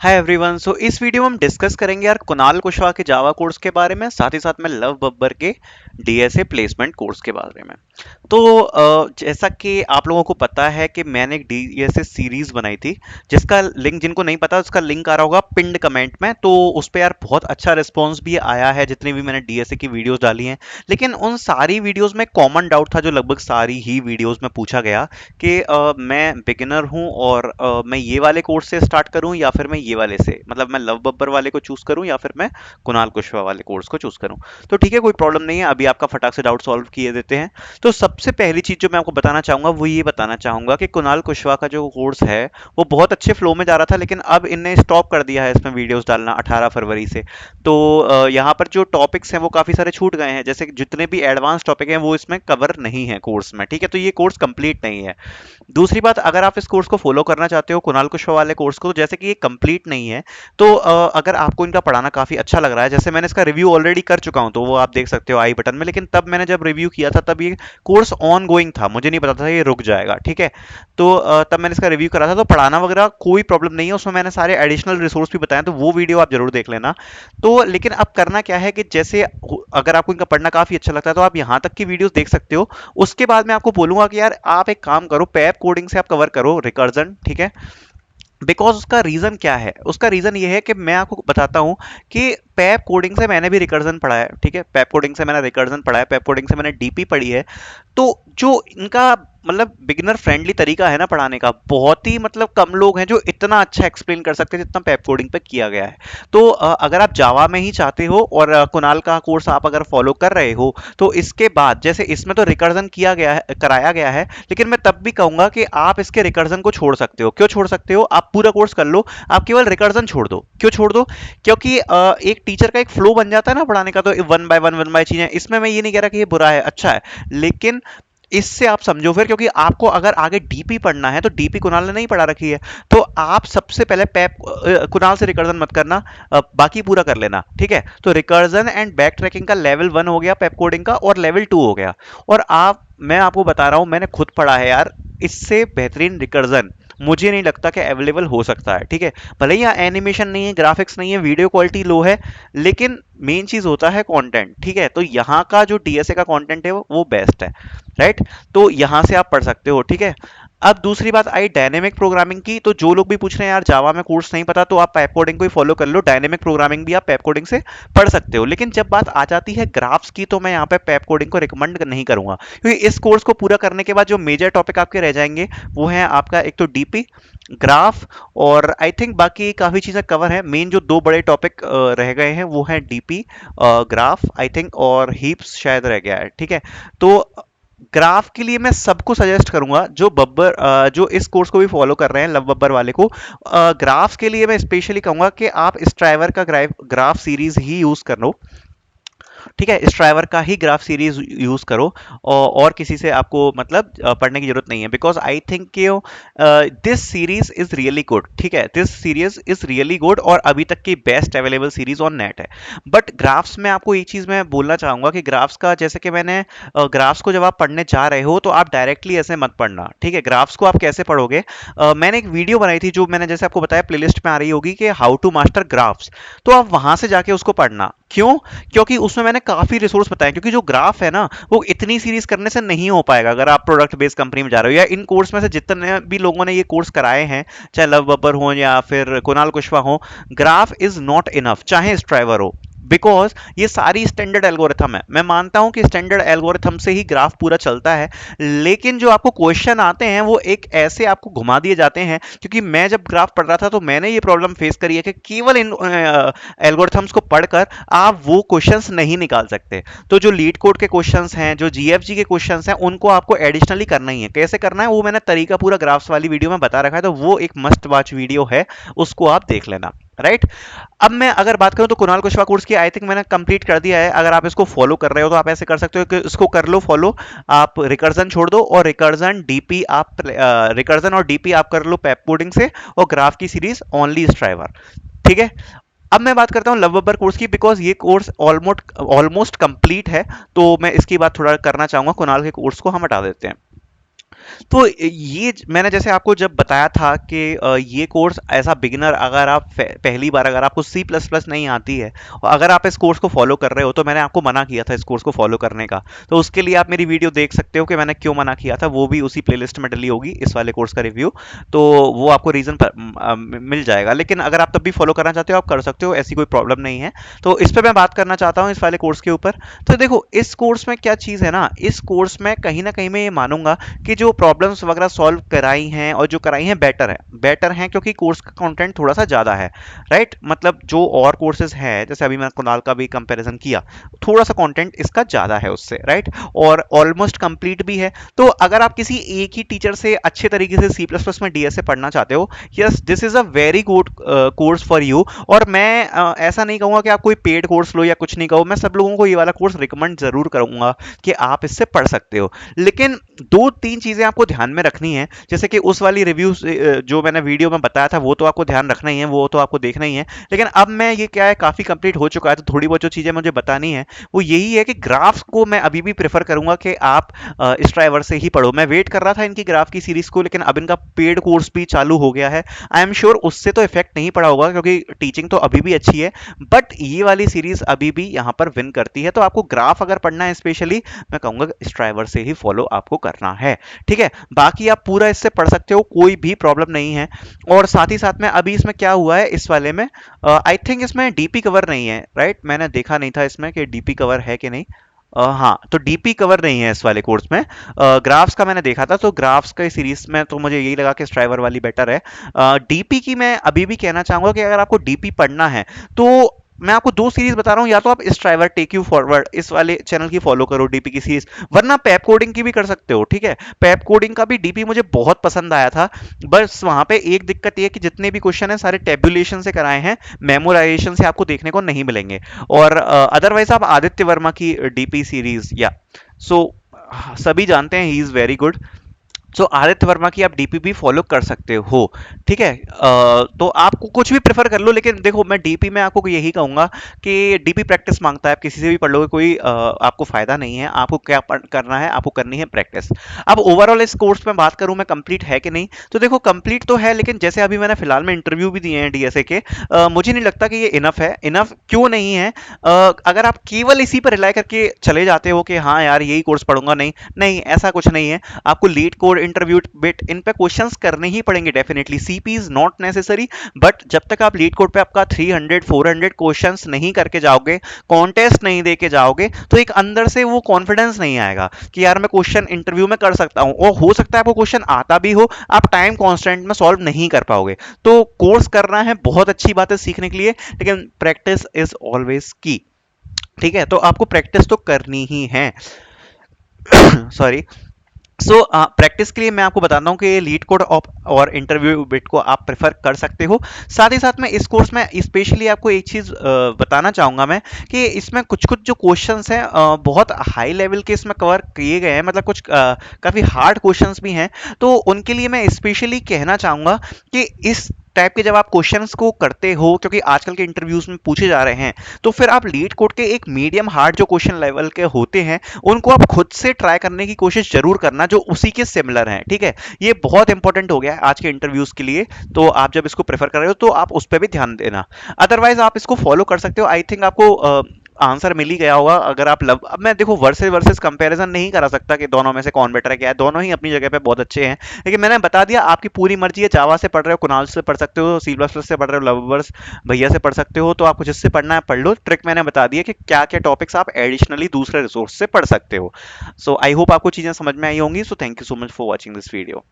Hi everyone. सो इस video में हम डिस्कस करेंगे यार कुणाल कुशवाहा के जावा कोर्स के बारे में, साथ ही साथ में लव बब्बर के डीएसए प्लेसमेंट कोर्स के बारे में। तो जैसा कि आप लोगों को पता है कि मैंने एक डीएसए सीरीज बनाई थी, जिसका लिंक, जिनको नहीं पता उसका लिंक आ रहा होगा पिंड कमेंट में। तो उस पे यार बहुत अच्छा रिस्पॉन्स भी आया है जितनी भी मैंने डीएसए की वीडियोस डाली हैं। लेकिन उन सारी वीडियोस में कॉमन डाउट था जो लगभग सारी ही वीडियोस में पूछा गया कि मैं बिगिनर हूं और मैं ये वाले कोर्स से स्टार्ट करूं या फिर मैं ये वाले से, मतलब मैं लव बब्बर वाले को चूज करूं या फिर मैं कुणाल कुशवाहा वाले कोर्स को चूज करूं। तो ठीक है, कोई प्रॉब्लम नहीं है, अभी आपका फटाक से डाउट सॉल्व किए देते हैं। तो सबसे पहली चीज जो मैं आपको बताना चाहूंगा वो ये बताना चाहूंगा कि कुणाल कुशवाहा का जो कोर्स है वो बहुत अच्छे फ्लो में जा रहा था, लेकिन अब इनने स्टॉप कर दिया है इसमें वीडियोस डालना 18 फरवरी से। तो यहाँ पर जो टॉपिक्स हैं वो काफी सारे छूट गए हैं, जैसे जितने भी एडवांस टॉपिक हैं वो इसमें कवर नहीं है कोर्स में। ठीक है, तो ये कोर्स कंप्लीट नहीं है। दूसरी बात, अगर आप इस कोर्स को फॉलो करना चाहते हो कुणाल कुशवाहा वाले कोर्स को, तो जैसे कि ये कंप्लीट नहीं है, तो अगर आपको इनका पढ़ाना काफी अच्छा लग रहा है, जैसे मैंने इसका रिव्यू ऑलरेडी कर चुका हूं तो वो आप देख सकते हो आई बटन में, लेकिन तब मैंने जब रिव्यू किया था तब ये कोर्स ऑन गोइंग था, मुझे नहीं पता था ये रुक जाएगा। ठीक है, तो तब मैंने इसका रिव्यू करा था, तो पढ़ाना वगैरह कोई प्रॉब्लम नहीं है, उसमें मैंने सारे एडिशनल रिसोर्स भी बताए, तो वो वीडियो आप जरूर देख लेना। तो लेकिन अब करना क्या है कि जैसे अगर आपको इनका पढ़ना काफी अच्छा लगता है तो आप यहां तक की वीडियोस देख सकते हो। उसके बाद मैं आपको बोलूंगा कि यार आप एक काम करो, पैप कोडिंग से आप कवर करो रिकर्जन। ठीक है, बिकॉज उसका रीजन क्या है, उसका रीजन ये है कि मैं आपको बताता हूं कि पैप कोडिंग से मैंने भी रिकर्जन पढ़ा है। ठीक है, पैप कोडिंग से मैंने रिकर्जन पढ़ा है, पैप कोडिंग से मैंने डीपी पढ़ी है। तो जो इनका मतलब बिगिनर फ्रेंडली तरीका है ना पढ़ाने का, बहुत ही मतलब कम लोग हैं जो इतना अच्छा एक्सप्लेन कर सकते हैं जितना पैप कोडिंग पे किया गया है। तो अगर आप जावा में ही चाहते हो और कुणाल का कोर्स आप अगर फॉलो कर रहे हो, तो इसके बाद जैसे इसमें तो रिकर्जन किया गया है, कराया गया है, लेकिन मैं तब भी कहूंगा कि आप इसके रिकर्जन को छोड़ सकते हो। क्यों छोड़ सकते हो? आप पूरा कोर्स कर लो, आप केवल रिकर्जन छोड़ दो। क्यों छोड़ दो? क्योंकि एक टीचर का एक फ्लो बन जाता है ना पढ़ाने का, तो वन बाय चीजें, इसमें मैं ये नहीं कह रहा कि ये बुरा है, अच्छा है, लेकिन इससे आप समझो फिर, क्योंकि आपको अगर आगे डीपी पढ़ना है तो डीपी कुणाल ने नहीं पढ़ा रखी है, तो आप सबसे पहले पैप कुणाल से रिकर्जन मत करना, बाकी पूरा कर लेना। ठीक है, तो रिकर्जन एंड बैक ट्रैकिंग का लेवल 1 हो गया पैप कोडिंग का, और लेवल 2 हो गया। और आप, मैं आपको बता रहा हूं, मैंने खुद पढ़ा है यार, इससे बेहतरीन रिकर्जन मुझे नहीं लगता कि अवेलेबल हो सकता है। ठीक है, भले ही यहाँ एनिमेशन नहीं है, ग्राफिक्स नहीं है, वीडियो क्वालिटी लो है, लेकिन मेन चीज होता है कंटेंट। ठीक है, तो यहाँ का जो डीएसए का कंटेंट है वो बेस्ट है। राइट, तो यहां से आप पढ़ सकते हो। ठीक है, अब दूसरी बात आई डायनेमिक प्रोग्रामिंग की। तो जो लोग भी पूछ रहे हैं यार जावा में कोर्स नहीं पता, तो आप पैप कोडिंग को ही फॉलो कर लो, डायनेमिक प्रोग्रामिंग भी आप पैप कोडिंग से पढ़ सकते हो। लेकिन जब बात आ जाती है ग्राफ्स की, तो मैं यहाँ पे पैप कोडिंग को रिकमेंड नहीं करूंगा, क्योंकि इस कोर्स को पूरा करने के बाद जो मेजर टॉपिक आपके रह जाएंगे वो है आपका एक तो डीपी, ग्राफ, और आई थिंक बाकी काफी चीजें कवर है। मेन जो दो बड़े टॉपिक रह गए हैं वो है डीपी, ग्राफ आई थिंक, और हीप्स शायद रह गया है। ठीक है, तो ग्राफ के लिए मैं सबको सजेस्ट करूंगा जो जो इस कोर्स को भी फॉलो कर रहे हैं, लव बब्बर वाले को, ग्राफ के लिए मैं स्पेशली कहूंगा कि आप स्ट्राइवर का ग्राफ सीरीज ही यूज कर लो। ठीक है, इस ड्राइवर का ही ग्राफ सीरीज यूज करो, और किसी से आपको मतलब पढ़ने की जरूरत नहीं है, because I think this series is really good. ठीक है, this series is really good और अभी तक की best available series on net है। बट ग्राफ्स में आपको एक चीज मैं बोलना चाहूंगा कि ग्राफ्स का, जैसे कि मैंने ग्राफ्स को जब आप पढ़ने जा रहे हो तो आप डायरेक्टली ऐसे मत पढ़ना। ठीक है, ग्राफ्स को आप कैसे पढ़ोगे, मैंने एक वीडियो बनाई थी जो मैंने जैसे आपको बताया प्लेलिस्ट में आ रही होगी कि हाउ टू मास्टर ग्राफ्स, तो आप वहां से जाके उसको पढ़ना। क्यों? क्योंकि उसमें मैंने काफी रिसोर्स बताए, क्योंकि जो ग्राफ है ना वो इतनी सीरीज करने से नहीं हो पाएगा अगर आप प्रोडक्ट बेस्ड कंपनी में जा रहे हो, या इन कोर्स में से जितने भी लोगों ने ये कोर्स कराए हैं, चाहे लव बब्बर हो या फिर कुणाल कुशवाहा हो, ग्राफ इज नॉट इनफ, चाहे स्ट्राइवर हो, बिकॉज ये सारी स्टैंडर्ड एल्गोरिथम है। मैं मानता हूं कि स्टैंडर्ड एल्गोरिथम से ही ग्राफ पूरा चलता है, लेकिन जो आपको क्वेश्चन आते हैं वो एक ऐसे आपको घुमा दिए जाते हैं, क्योंकि मैं जब ग्राफ पढ़ रहा था तो मैंने ये प्रॉब्लम फेस करी है कि केवल इन एल्गोरिथम्स को पढ़कर आप वो क्वेश्चंस नहीं निकाल सकते। तो जो लीड कोड के क्वेश्चंस हैं, जो जीएफजी के क्वेश्चंस हैं, उनको आपको एडिशनली करना ही है। कैसे करना है वो मैंने तरीका पूरा ग्राफ्स वाली वीडियो में बता रखा है, तो वो एक मस्ट वॉच वीडियो है, उसको आप देख लेना। राइट, अब मैं अगर बात करूं तो कुणाल कुशवाहा कोर्स की आई थिंक मैंने कंप्लीट कर दिया है। अगर आप इसको फॉलो कर रहे हो तो आप ऐसे कर सकते हो कि इसको कर लो फॉलो, आप रिकर्जन छोड़ दो, और रिकर्जन और डीपी आप कर लो पैप कोडिंग से, और ग्राफ की सीरीज ओनली स्ट्राइवर। ठीक है, अब मैं बात करता हूं लव बब्बर कोर्स की, बिकॉज ये कोर्स ऑलमोस्ट ऑलमोस्ट कंप्लीट है, तो मैं इसकी बात थोड़ा करना चाहूंगा। कुणाल के कोर्स को हम हटा देते हैं। तो ये मैंने जैसे आपको जब बताया था कि ये कोर्स ऐसा बिगिनर, अगर आप पहली बार अगर आपको सी प्लस प्लस नहीं आती है और अगर आप इस कोर्स को फॉलो कर रहे हो, तो मैंने आपको मना किया था इस कोर्स को फॉलो करने का। तो उसके लिए आप मेरी वीडियो देख सकते हो कि मैंने क्यों मना किया था, वो भी उसी प्लेलिस्ट में डली होगी इस वाले कोर्स का रिव्यू। तो वो आपको रीजन मिल जाएगा। लेकिन अगर आप तब भी फॉलो करना चाहते हो आप कर सकते हो, ऐसी कोई प्रॉब्लम नहीं है। तो इस पर मैं बात करना चाहता हूँ इस वाले कोर्स के ऊपर। तो देखो इस कोर्स में क्या चीज़ है ना, इस कोर्स में कहीं ना कहीं मैं ये मानूंगा कि जो प्रॉब्लम्स वगैरह सॉल्व कराई हैं और जो कराई हैं बेटर है क्योंकि कोर्स का कंटेंट थोड़ा सा ज़्यादा है। राइट, मतलब जो और कोर्सेज हैं, जैसे अभी मैंने कुणाल का भी कंपैरिजन किया, थोड़ा सा कंटेंट इसका ज़्यादा है उससे। राइट, और ऑलमोस्ट कंप्लीट भी है। तो अगर आप किसी एक ही टीचर से अच्छे तरीके से सी प्लस प्लस में डीएसए पढ़ना चाहते हो, yes this is a very good course for you. और मैं ऐसा नहीं कहूँगा कि आप कोई पेड कोर्स लो या कुछ नहीं कहो, मैं सब लोगों को ये वाला कोर्स रिकमेंड जरूर करूँगा कि आप इससे पढ़ सकते हो। लेकिन दो तीन चीजें आपको ध्यान में रखनी है, जैसे कि उस वाली रिव्यू जो मैंने वीडियो में बताया था वो तो आपको ध्यान रखना ही है, वो तो आपको देखना ही है। लेकिन अब मैं ये क्या है, काफी कंप्लीट हो चुका है, तो थोड़ी बहुत जो चीजें मुझे बतानी है वो यही है कि ग्राफ्स को मैं अभी भी प्रेफर करूंगा कि आप स्ट्राइवर से ही पढ़ो। मैं वेट कर रहा था इनकी ग्राफ की सीरीज को, लेकिन अब इनका पेड कोर्स भी चालू हो गया है। आई एम श्योर उससे तो इफेक्ट नहीं पड़ा होगा क्योंकि टीचिंग तो अभी भी अच्छी है, बट ये वाली सीरीज अभी भी यहाँ पर विन करती है। तो आपको ग्राफ अगर पढ़ना है स्पेशली, मैं कहूंगा स्ट्राइवर से ही फॉलो आपको करना है। ठीक है, बाकी आप पूरा इससे पढ़ सकते हो, कोई भी प्रॉब्लम नहीं है। और साथ ही साथ में अभी इसमें क्या हुआ है इस वाले में, आई थिंक इसमें डीपी कवर नहीं है। राइट, मैंने देखा नहीं था इसमें कि डीपी कवर है कि नहीं। हाँ, तो डीपी कवर नहीं है इस वाले कोर्स में। ग्राफ्स का मैंने देखा था, तो ग्राफ्स का सीरीज में तो मुझे यही लगा कि स्ट्राइवर वाली बेटर है। डीपी की मैं अभी भी कहना चाहूंगा कि अगर आपको डीपी पढ़ना है तो मैं आपको दो सीरीज बता रहा हूँ, या तो आप स्ट्राइवर टेक यू फॉरवर्ड इस वाले चैनल की फॉलो करो डीपी की सीरीज, वरना पैप कोडिंग की भी कर सकते हो। ठीक है, पैप कोडिंग का भी डीपी मुझे बहुत पसंद आया था। बस वहां पे एक दिक्कत ये है कि जितने भी क्वेश्चन है सारे टेबुलेशन से कराए हैं, मेमोराइजेशन से आपको देखने को नहीं मिलेंगे। और अदरवाइज आप आदित्य वर्मा की डीपी सीरीज या सो सभी जानते हैं ही इज वेरी गुड। सो आदित्य वर्मा की आप डीपी भी फॉलो कर सकते हो। ठीक है, तो आपको कुछ भी प्रेफर कर लो, लेकिन देखो मैं डीपी में आपको यही कहूंगा कि डीपी प्रैक्टिस मांगता है। आप किसी से भी पढ़ लोगे, कोई आपको फायदा नहीं है। आपको क्या करना है, आपको करनी है प्रैक्टिस। अब ओवरऑल इस कोर्स में बात करूं मैं, कंप्लीट है कि नहीं, तो देखो कंप्लीट तो है, लेकिन जैसे अभी मैंने फिलहाल में इंटरव्यू भी दिए हैं डीएसए के, मुझे नहीं लगता कि ये इनफ है। इनफ क्यों नहीं है? अगर आप केवल इसी पर रिलाई करके चले जाते हो कि हाँ यार यही कोर्स पढ़ूंगा, नहीं नहीं, ऐसा कुछ नहीं है। आपको लीड कोड, इंटरव्यू बिट, इन पे क्वेश्चंस करने ही पड़ेंगे definitely. CP is not necessary, but जब तक आप लीड कोड पे आपका 300 400 क्वेश्चंस नहीं करके जाओगे, कॉन्टेस्ट नहीं दे के जाओगे, तो एक अंदर से वो कॉन्फिडेंस नहीं आएगा कि यार मैं क्वेश्चन इंटरव्यू में कर सकता हूं। और हो सकता है आपको क्वेश्चन आता भी हो, आप टाइम कॉन्स्टेंट में सॉल्व नहीं कर पाओगे। तो कोर्स करना है, बहुत अच्छी बात है सीखने के लिए, लेकिन प्रैक्टिस इज ऑलवेज की। ठीक है, तो आपको प्रैक्टिस तो करनी ही है। सॉरी। सो प्रैक्टिस के लिए मैं आपको बताता हूँ कि लीड कोड और इंटरव्यू बिट को आप प्रेफर कर सकते हो। साथ ही साथ में इस कोर्स में स्पेशली आपको एक चीज़ बताना चाहूँगा मैं, कि इसमें कुछ कुछ जो क्वेश्चंस हैं बहुत हाई लेवल के इसमें कवर किए गए हैं, मतलब कुछ काफ़ी हार्ड क्वेश्चंस भी हैं। तो उनके लिए मैं स्पेशली कहना चाहूँगा कि इस टाइप के जब आप क्वेश्चंस को करते हो, क्योंकि आजकल के इंटरव्यूज में पूछे जा रहे हैं, तो फिर आप लीड कोड के एक मीडियम हार्ड जो क्वेश्चन लेवल के होते हैं उनको आप खुद से ट्राई करने की कोशिश जरूर करना जो उसी के सिमिलर हैं। ठीक है, ये बहुत इंपॉर्टेंट हो गया है आज के इंटरव्यूज के लिए। तो आप जब इसको प्रेफर कर रहे हो तो आप उस पर भी ध्यान देना। अदरवाइज आप इसको फॉलो कर सकते हो। आई थिंक आपको आंसर मिल ही गया होगा। अगर आप लव, अब मैं देखो वर्सेस वर्सेस कंपैरिजन नहीं करा सकता कि दोनों में से कौन बेटर है, क्या है, दोनों ही अपनी जगह पे बहुत अच्छे हैं। लेकिन मैंने बता दिया, आपकी पूरी मर्जी है। जावा से पढ़ रहे हो कुणाल से पढ़ सकते हो, सी प्लस प्लस से पढ़ रहे हो लवर्स भैया से पढ़ सकते हो। तो आपको जिससे पढ़ना है पढ़ लो। ट्रिक मैंने बता दी है कि क्या क्या टॉपिक्स आप एडिशनली दूसरे रिसोर्स से पढ़ सकते हो। सो आई होप आपको चीजें समझ में आई होंगी। So thank you so much for watching this video.